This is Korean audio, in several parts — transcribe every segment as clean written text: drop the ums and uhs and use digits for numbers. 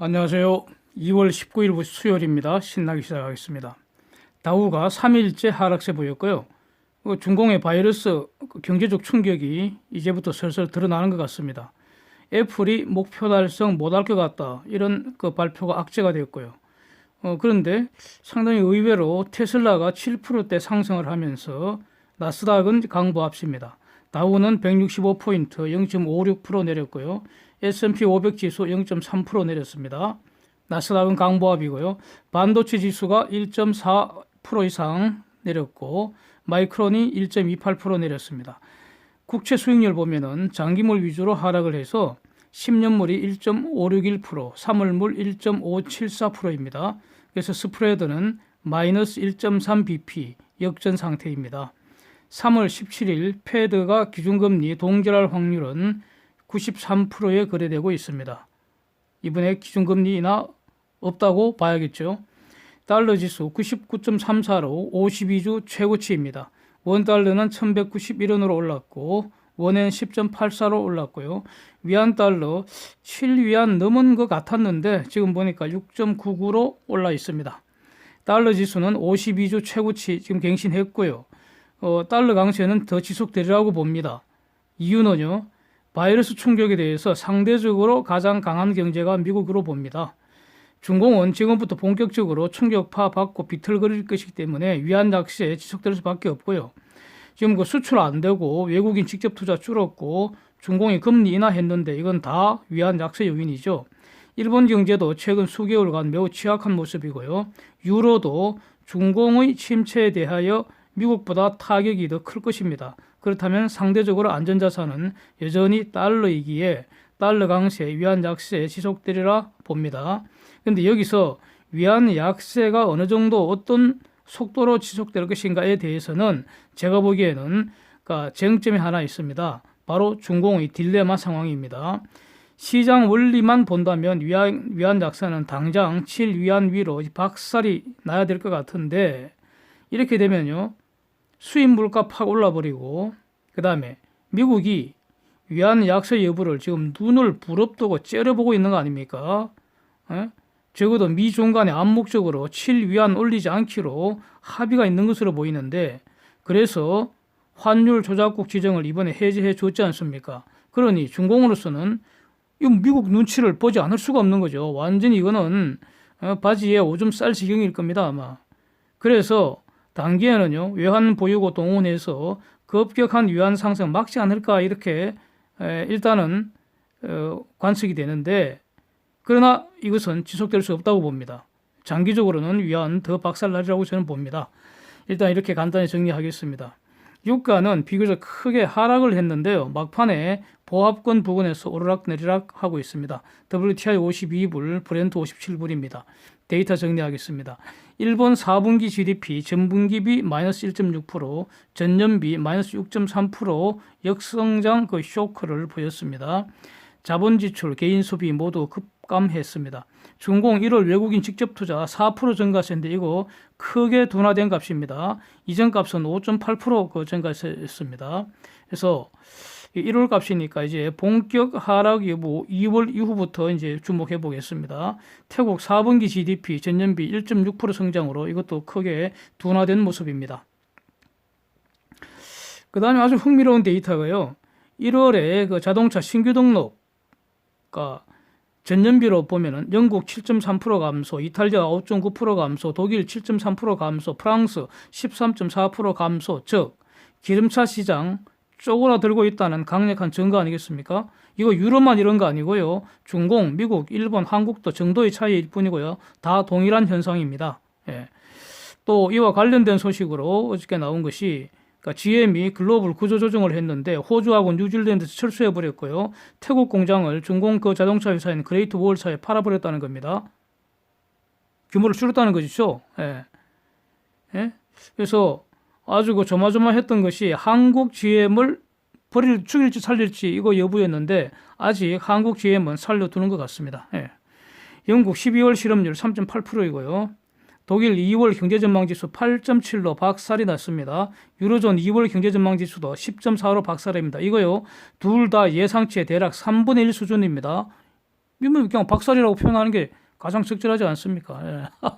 안녕하세요. 2월 19일 수요일입니다. 신나게 시작하겠습니다. 다우가 3일째 하락세 보였고요. 중공의 바이러스 경제적 충격이 이제부터 슬슬 드러나는 것 같습니다. 애플이 목표 달성 못할 것 같다, 이런 발표가 악재가 되었고요. 그런데 상당히 의외로 테슬라가 7%대 상승을 하면서 나스닥은 강보 앞섭니다. 다우는 165포인트 0.56% 내렸고요. S&P 500 지수 0.3% 내렸습니다. 나스닥은 강보합이고요. 반도체 지수가 1.4% 이상 내렸고 마이크론이 1.28% 내렸습니다. 국채 수익률 보면은 장기물 위주로 하락을 해서 10년물이 1.561%, 3월물 1.574%입니다. 그래서 스프레드는 마이너스 1.3bp 역전 상태입니다. 3월 17일 패드가 기준금리 동결할 확률은 93%에 거래되고 있습니다. 이번에 기준금리 없다고 봐야겠죠. 달러 지수 99.34로 52주 최고치입니다. 원달러는 1191원으로 올랐고 원엔 10.84로 올랐고요. 위안달러 7위안 넘은 것 같았는데 지금 보니까 6.99로 올라 있습니다. 달러 지수는 52주 최고치 지금 갱신했고요. 달러 강세는 더 지속되리라고 봅니다. 이유는요, 바이러스 충격에 대해서 상대적으로 가장 강한 경제가 미국으로 봅니다. 중공은 지금부터 본격적으로 충격파 받고 비틀거릴 것이기 때문에 위안 약세 지속될 수밖에 없고요. 지금 수출 안 되고 외국인 직접 투자 줄었고 중공이 금리 인하했는데 이건 다 위안 약세 요인이죠. 일본 경제도 최근 수개월간 매우 취약한 모습이고요. 유로도 중공의 침체에 대하여 미국보다 타격이 더 클 것입니다. 그렇다면 상대적으로 안전자산은 여전히 달러이기에 달러 강세, 위안 약세 지속되리라 봅니다. 그런데 여기서 위안 약세가 어느 정도 어떤 속도로 지속될 것인가에 대해서는 제가 보기에는 쟁점이 하나 있습니다. 바로 중공의 딜레마 상황입니다. 시장 원리만 본다면 위안 약세는 당장 7위안 위로 박살이 나야 될 것 같은데 이렇게 되면요, 수입 물가 팍 올라버리고 그 다음에 미국이 위안 약세 여부를 지금 눈을 부릅뜨고 째려보고 있는 거 아닙니까? 적어도 미중 간에 암묵적으로 7위안 올리지 않기로 합의가 있는 것으로 보이는데 그래서 환율 조작국 지정을 이번에 해제해 줬지 않습니까? 그러니 중공으로서는 이 미국 눈치를 보지 않을 수가 없는 거죠. 완전히 이거는 바지에 오줌 쌀 지경일 겁니다, 아마. 그래서 단기에는요, 외환 보유고 동원해서 급격한 위안 상승 막지 않을까, 이렇게 일단은 관측이 되는데, 그러나 이것은 지속될 수 없다고 봅니다. 장기적으로는 위안 더 박살나리라고 저는 봅니다. 일단 이렇게 간단히 정리하겠습니다. 유가는 비교적 크게 하락을 했는데요, 막판에 보합권 부근에서 오르락내리락 하고 있습니다. WTI 52불, 브렌트 57불입니다. 데이터 정리하겠습니다. 일본 4분기 GDP 전분기비 마이너스 1.6%, 전년비 마이너스 6.3% 역성장 쇼크를 보였습니다. 자본 지출, 개인 소비 모두 급감했습니다. 중공 1월 외국인 직접 투자 4% 증가세인데 이거 크게 둔화된 값입니다. 이전 값은 5.8% 증가했습니다. 그래서 1월 값이니까 이제 본격 하락 여부 2월 이후부터 이제 주목해 보겠습니다. 태국 4분기 GDP 전년비 1.6% 성장으로 이것도 크게 둔화된 모습입니다. 그 다음에 아주 흥미로운 데이터가요, 1월에 자동차 신규 등록가 전년비로 보면은 영국 7.3% 감소, 이탈리아 5.9% 감소, 독일 7.3% 감소, 프랑스 13.4% 감소, 즉 기름차 시장 쪼그라들고 있다는 강력한 증거 아니겠습니까? 이거 유럽만 이런 거 아니고요. 중공, 미국, 일본, 한국도 정도의 차이일 뿐이고요. 다 동일한 현상입니다. 예. 또 이와 관련된 소식으로 어저께 나온 것이 GM이 글로벌 구조조정을 했는데 호주하고 뉴질랜드에서 철수해버렸고요. 태국 공장을 중공 자동차 회사인 그레이트 월차에 팔아버렸다는 겁니다. 규모를 줄였다는 거죠. 예. 예? 그래서 아주 조마조마했던 것이 한국 GM을 죽일지 살릴지 이거 여부였는데 아직 한국 GM은 살려두는 것 같습니다. 예. 영국 12월 실업률 3.8%이고요. 독일 2월 경제전망지수 8.7로 박살이 났습니다. 유로존 2월 경제전망지수도 10.4로 박살입니다. 이거요, 둘 다 예상치의 대략 3분의 1 수준입니다. 그냥 박살이라고 표현하는 게 가장 적절하지 않습니까? 예.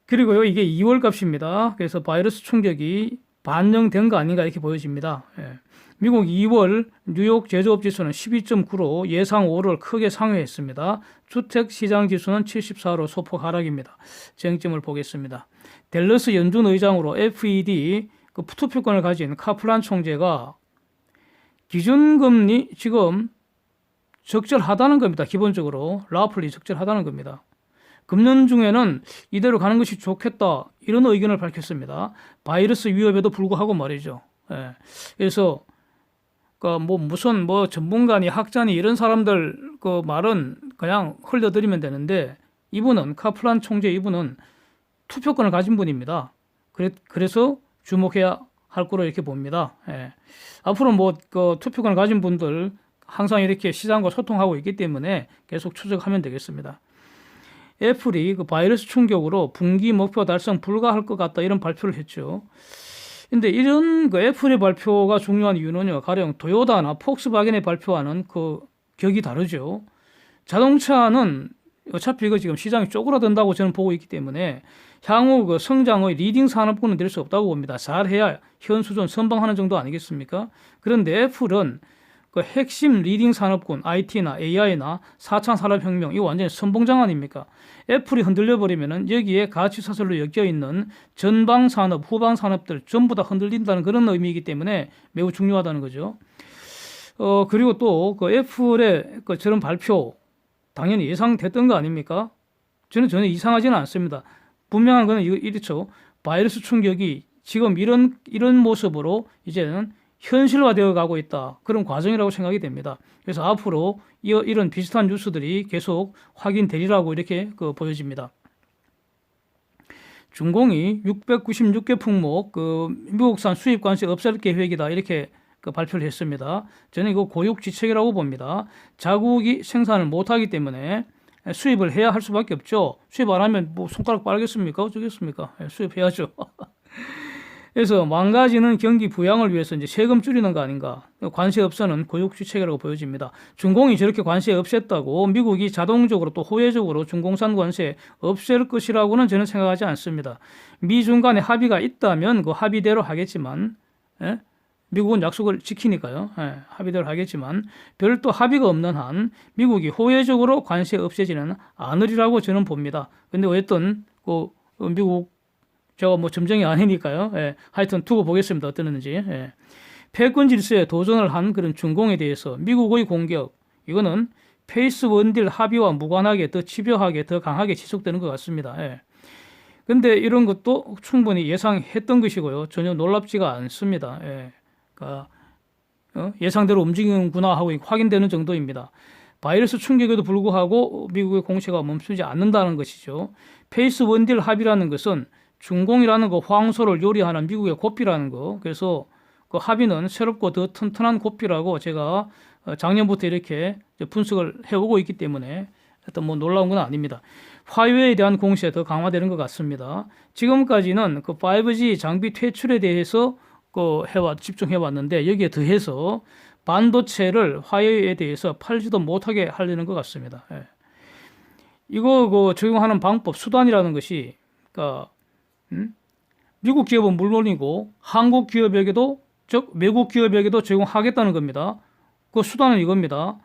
그리고요, 이게 2월 값입니다. 그래서 바이러스 충격이 반영된 거 아닌가 이렇게 보여집니다. 예. 미국 2월 뉴욕 제조업 지수는 12.9로 예상 5를 크게 상회했습니다. 주택 시장 지수는 74로 소폭 하락입니다. 쟁점을 보겠습니다. 댈러스 연준 의장으로 FED 그 투표권을 가진 카플란 총재가 기준금리 지금 적절하다는 겁니다. 기본적으로 라플리 적절하다는 겁니다. 금년 중에는 이대로 가는 것이 좋겠다 이런 의견을 밝혔습니다. 바이러스 위협에도 불구하고 말이죠. 예. 그래서 무슨 전문가니 학자니 이런 사람들 그 말은 그냥 흘려드리면 되는데 이분은 카플란 총재 이분은 투표권을 가진 분입니다. 그래서 주목해야 할 거로 이렇게 봅니다. 예. 앞으로 그 투표권을 가진 분들 항상 이렇게 시장과 소통하고 있기 때문에 계속 추적하면 되겠습니다. 애플이 그 바이러스 충격으로 분기 목표 달성 불가할 것 같다 이런 발표를 했죠. 근데 이런 그 애플의 발표가 중요한 이유는요, 가령 도요타나 폭스바겐의 발표와는 그 격이 다르죠. 자동차는 어차피 이거 지금 시장이 쪼그라든다고 저는 보고 있기 때문에 향후 그 성장의 리딩 산업군은 될 수 없다고 봅니다. 잘해야 현 수준 선방하는 정도 아니겠습니까? 그런데 애플은 그 핵심 리딩 산업군 IT나 AI나 4차 산업혁명 이거 완전히 선봉장 아닙니까? 애플이 흔들려 버리면은 여기에 가치 사슬로 엮여 있는 전방 산업, 후방 산업들 전부 다 흔들린다는 그런 의미이기 때문에 매우 중요하다는 거죠. 그리고 또 그 애플의 그 저런 발표 당연히 예상됐던 거 아닙니까? 저는 전혀 이상하지는 않습니다. 분명한 거는 이렇죠. 바이러스 충격이 지금 이런 모습으로 이제는 현실화되어 가고 있다. 그런 과정이라고 생각이 됩니다. 그래서 앞으로 이런 비슷한 뉴스들이 계속 확인되리라고 이렇게 보여집니다. 중공이 696개 품목 미국산 수입 관세 없앨 계획이다 이렇게 발표를 했습니다. 저는 이거 고육지책이라고 봅니다. 자국이 생산을 못하기 때문에 수입을 해야 할 수밖에 없죠. 수입 안 하면 손가락 빠르겠습니까? 어쩌겠습니까? 수입해야죠. 그래서 망가지는 경기 부양을 위해서 이제 세금 줄이는 거 아닌가. 관세 없애는 고육지책이라고 보여집니다. 중공이 저렇게 관세 없앴다고 미국이 자동적으로 또 호혜적으로 중공산 관세 없앨 것이라고는 저는 생각하지 않습니다. 미중 간에 합의가 있다면 그 합의대로 하겠지만, 예? 미국은 약속을 지키니까요. 예, 합의대로 하겠지만 별도 합의가 없는 한 미국이 호혜적으로 관세 없애지는 않으리라고 저는 봅니다. 근데 어쨌든 미국 제가 점쟁이 아니니까요. 예, 하여튼 두고 보겠습니다. 어떠는지. 예. 패권 질서에 도전을 한 그런 중공에 대해서 미국의 공격 이거는 페이스 원딜 합의와 무관하게 더 집요하게 더 강하게 지속되는 것 같습니다. 예. 근데 이런 것도 충분히 예상했던 것이고요. 전혀 놀랍지가 않습니다. 예. 그러니까 예상대로 움직이는구나 하고 확인되는 정도입니다. 바이러스 충격에도 불구하고 미국의 공세가 멈추지 않는다는 것이죠. 페이스 원딜 합의라는 것은 중공이라는 거 황소를 요리하는 미국의 고삐라는 거. 그래서 그 합의는 새롭고 더 튼튼한 고삐라고 제가 작년부터 이렇게 분석을 해오고 있기 때문에 어떤 놀라운 건 아닙니다. 화웨이에 대한 공세 더 강화되는 것 같습니다. 지금까지는 그 5G 장비 퇴출에 대해서 집중해 왔는데 여기에 더해서 반도체를 화웨이에 대해서 팔지도 못하게 하려는 것 같습니다. 예. 이거 적용하는 방법 수단이라는 것이 미국 기업은 물론이고 한국 기업에게도 즉 외국 기업에게도 적용하겠다는 겁니다. 그 수단은 이겁니다.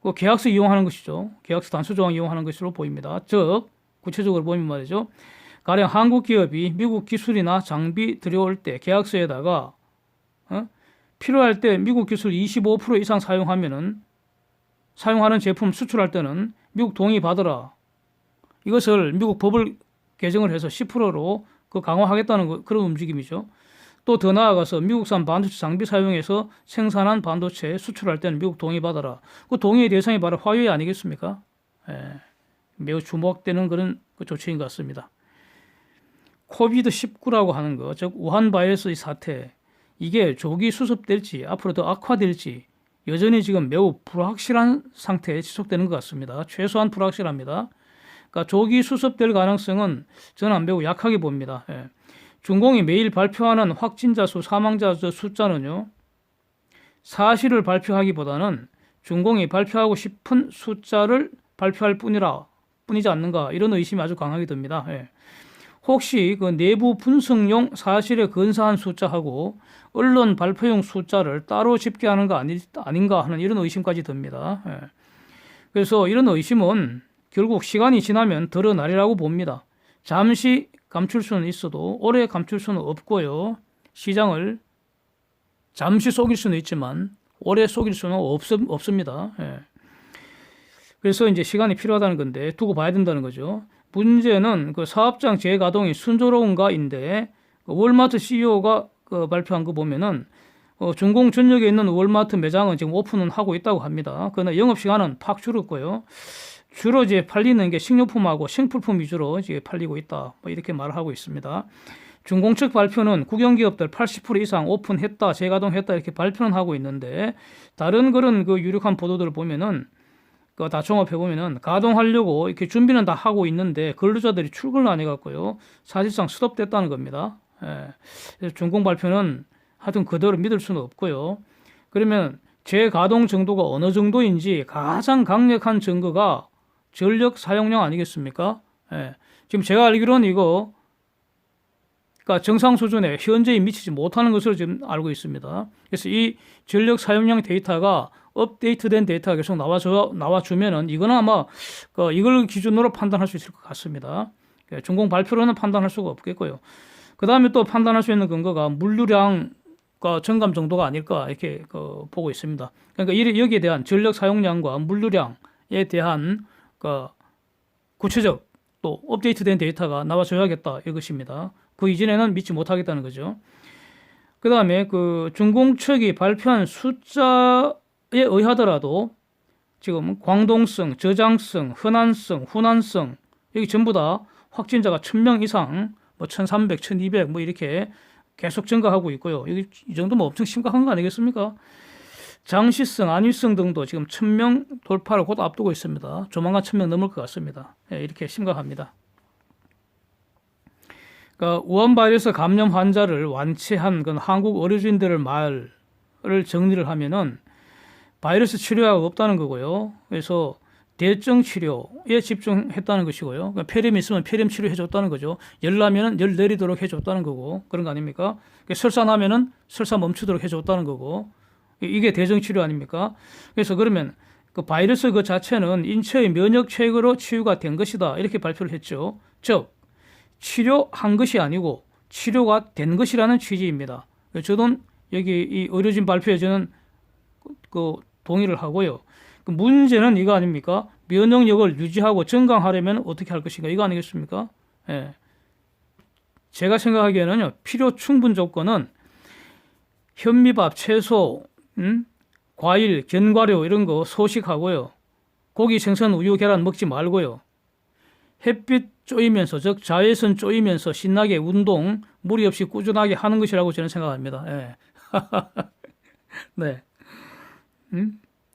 그 계약서 이용하는 것이죠. 계약서 단수 조항 이용하는 것으로 보입니다. 즉 구체적으로 보면 말이죠. 가령 한국 기업이 미국 기술이나 장비 들여올 때 계약서에다가 필요할 때 미국 기술 25% 이상 사용하는 제품 수출할 때는 미국 동의 받으라. 이것을 미국 법을 개정을 해서 10%로 강화하겠다는 그런 움직임이죠. 또 더 나아가서 미국산 반도체 장비 사용해서 생산한 반도체 수출할 때는 미국 동의 받아라. 그 동의의 대상이 바로 화웨이 아니겠습니까? 예, 매우 주목되는 그런 조치인 것 같습니다. 코비드19라고 하는 거, 즉 우한 바이러스의 사태, 이게 조기 수습될지 앞으로 더 악화될지 여전히 지금 매우 불확실한 상태에 지속되는 것 같습니다. 최소한 불확실합니다. 그러니까 조기 수습될 가능성은 저는 매우 약하게 봅니다. 예. 중공이 매일 발표하는 확진자 수, 사망자 숫자는요, 사실을 발표하기보다는 중공이 발표하고 싶은 숫자를 발표할 뿐이지 않는가 이런 의심이 아주 강하게 듭니다. 예. 혹시 그 내부 분석용 사실에 근사한 숫자하고 언론 발표용 숫자를 따로 집계하는 거 아닌가 하는 이런 의심까지 듭니다. 예. 그래서 이런 의심은 결국 시간이 지나면 드러나리라고 봅니다. 잠시 감출 수는 있어도 오래 감출 수는 없고요. 시장을 잠시 속일 수는 있지만 오래 속일 수는 없습니다. 예. 그래서 이제 시간이 필요하다는 건데 두고 봐야 된다는 거죠. 문제는 그 사업장 재가동이 순조로운가인데 월마트 CEO가 그 발표한 거 보면은 중공 전역에 있는 월마트 매장은 지금 오픈은 하고 있다고 합니다. 그러나 영업 시간은 팍 줄었고요. 주로 이제 팔리는 게 식료품하고 생필품 위주로 이제 팔리고 있다. 뭐 이렇게 말을 하고 있습니다. 중공 측 발표는 국영기업들 80% 이상 오픈했다, 재가동했다 이렇게 발표는 하고 있는데 다른 그런 그 유력한 보도들을 보면은 다 종합해 보면은 가동하려고 이렇게 준비는 다 하고 있는데 근로자들이 출근을 안 해갖고요 사실상 스톱됐다는 겁니다. 예. 그래서 중공 발표는 하여튼 그대로 믿을 수는 없고요. 그러면 재가동 정도가 어느 정도인지 가장 강력한 증거가 전력 사용량 아니겠습니까? 예. 지금 제가 알기로는 이거 그러니까 정상 수준에 현저히 미치지 못하는 것으로 지금 알고 있습니다. 그래서 이 전력 사용량 데이터가 업데이트된 데이터가 계속 나와주면은 이거는 아마 이걸 기준으로 판단할 수 있을 것 같습니다. 중공 발표로는 판단할 수가 없겠고요. 그 다음에 또 판단할 수 있는 근거가 물류량과 정감 정도가 아닐까 이렇게 보고 있습니다. 그러니까 여기에 대한 전력 사용량과 물류량에 대한 구체적 또 업데이트된 데이터가 나와줘야겠다 이것입니다. 그 이전에는 믿지 못하겠다는 거죠. 그 다음에 그 중공 측이 발표한 숫자에 의하더라도 지금 광동성, 저장성, 흔한성, 훈한성 여기 전부 다 확진자가 1000명 이상, 뭐 1300, 1200 뭐 이렇게 계속 증가하고 있고요. 이 정도면 엄청 심각한 거 아니겠습니까? 장시성, 안위성 등도 지금 1000명 돌파를 곧 앞두고 있습니다. 조만간 1000명 넘을 것 같습니다. 예, 이렇게 심각합니다. 그러니까 우한 바이러스 감염 환자를 완치한 그 한국 의료진들의 말을 정리를 하면은 바이러스 치료약이 없다는 거고요. 그래서 대증 치료에 집중했다는 것이고요. 그러니까 폐렴이 있으면 폐렴 치료 해줬다는 거죠. 열 나면은 열 내리도록 해줬다는 거고 그런 거 아닙니까? 그러니까 설사 나면은 설사 멈추도록 해줬다는 거고 이게 대증 치료 아닙니까? 그래서 그러면 그 바이러스 그 자체는 인체의 면역 체계로 치유가 된 것이다 이렇게 발표를 했죠. 즉 치료한 것이 아니고 치료가 된 것이라는 취지입니다. 저도 여기 이 의료진 발표에 저는 동의를 하고요. 그 문제는 이거 아닙니까? 면역력을 유지하고 증강하려면 어떻게 할 것인가 이거 아니겠습니까? 예. 제가 생각하기에는요 필요 충분 조건은 현미밥, 채소, 과일, 견과류 이런 거 소식하고요. 고기, 생선, 우유, 계란 먹지 말고요. 햇빛 쪼이면서 즉 자외선 쪼이면서 신나게 운동 무리 없이 꾸준하게 하는 것이라고 저는 생각합니다. 예. 네.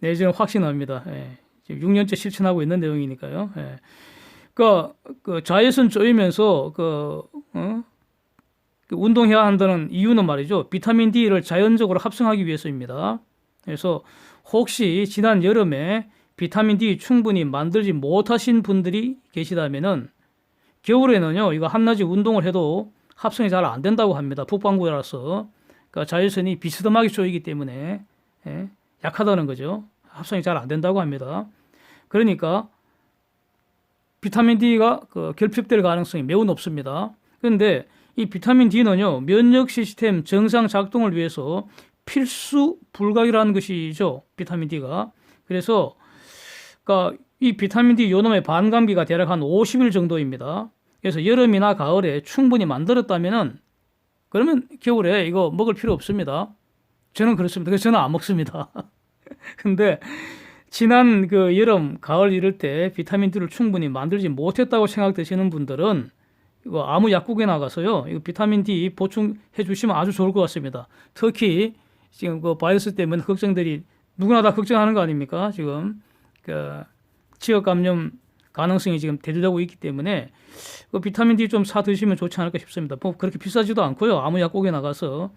네, 저는 확신합니다. 예. 지금 6년째 실천하고 있는 내용이니까요. 예. 그 자외선 쪼이면서 운동해야 한다는 이유는 말이죠. 비타민 D를 자연적으로 합성하기 위해서입니다. 그래서 혹시 지난 여름에 비타민 D 충분히 만들지 못하신 분들이 계시다면은 겨울에는요, 이거 한낮에 운동을 해도 합성이 잘 안 된다고 합니다. 북반구라서. 그러니까 자외선이 비스듬하게 쪼이기 때문에 약하다는 거죠. 합성이 잘 안 된다고 합니다. 그러니까 비타민 D가 결핍될 가능성이 매우 높습니다. 그런데 이 비타민 D는요, 면역 시스템 정상 작동을 위해서 필수 불가이라는 것이죠. 비타민 D가. 그래서 이 비타민 D 요놈의 반감기가 대략 한 50일 정도입니다. 그래서 여름이나 가을에 충분히 만들었다면은 그러면 겨울에 이거 먹을 필요 없습니다. 저는 그렇습니다. 그래서 저는 안 먹습니다. 근데 지난 여름, 가을 이럴 때 비타민 D를 충분히 만들지 못했다고 생각되시는 분들은 이거 아무 약국에 나가서요. 이거 비타민 D 보충해 주시면 아주 좋을 것 같습니다. 특히 지금 바이러스 때문에 걱정들이 누구나 다 걱정하는 거 아닙니까? 지금 지역 감염 가능성이 지금 대두되고 있기 때문에 비타민 D 좀 사 드시면 좋지 않을까 싶습니다. 뭐 그렇게 비싸지도 않고요. 아무 약국에 나가서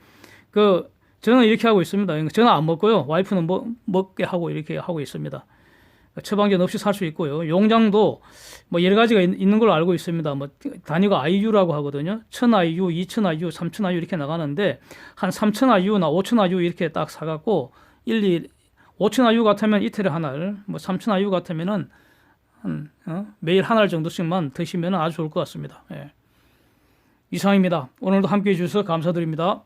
저는 이렇게 하고 있습니다. 저는 안 먹고요. 와이프는 먹게 하고 이렇게 하고 있습니다. 처방전 없이 살 수 있고요. 용량도 뭐 여러 가지가 있는 걸로 알고 있습니다. 뭐 단위가 IU라고 하거든요. 1000IU, 2000IU, 3000IU 이렇게 나가는데 한 3000IU나 5000IU 이렇게 딱 사갖고 5000IU 같으면 이틀에 한 알, 뭐 3000IU 같으면은 매일 한 알 정도씩만 드시면 아주 좋을 것 같습니다. 예. 이상입니다. 오늘도 함께해 주셔서 감사드립니다.